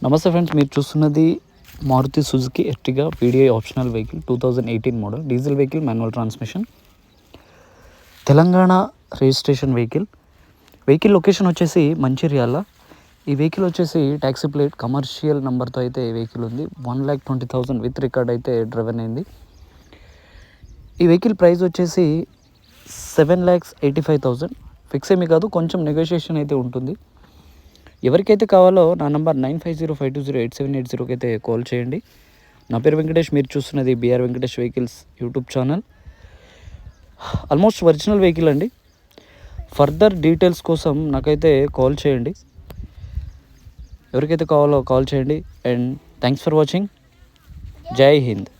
నమస్తే ఫ్రెండ్స్, మీరు చూస్తున్నది Maruti Suzuki Ertiga VDI optional vehicle 2018 model diesel vehicle, manual transmission, Telangana registration vehicle location వచ్చేసి మంచిర్యాల. ఈ వెహికల్ వచ్చేసి ట్యాక్సీ ప్లేట్ కమర్షియల్ నెంబర్తో అయితే వెహికల్ ఉంది. 1,20,000 విత్ రికార్డ్ అయితే డ్రైవెన్ అయింది. ఈ వెహికల్ ప్రైస్ వచ్చేసి 7,85,000 ఫిక్స్ ఏమీ కాదు, కొంచెం నెగోషియేషన్ అయితే ఉంటుంది. ఎవరికైతే కావాలో నా నంబర్ 9505208780కి అయితే కాల్ చేయండి. నా పేరు వెంకటేష్, మీరు చూస్తున్నది BR Venkatesh vehicles YouTube channel. Almost original vehicle అండి. ఫర్దర్ డీటెయిల్స్ కోసం నాకైతే కాల్ చేయండి. ఎవరికైతే కావాలో కాల్ చేయండి. And thanks for watching. జై హింద్.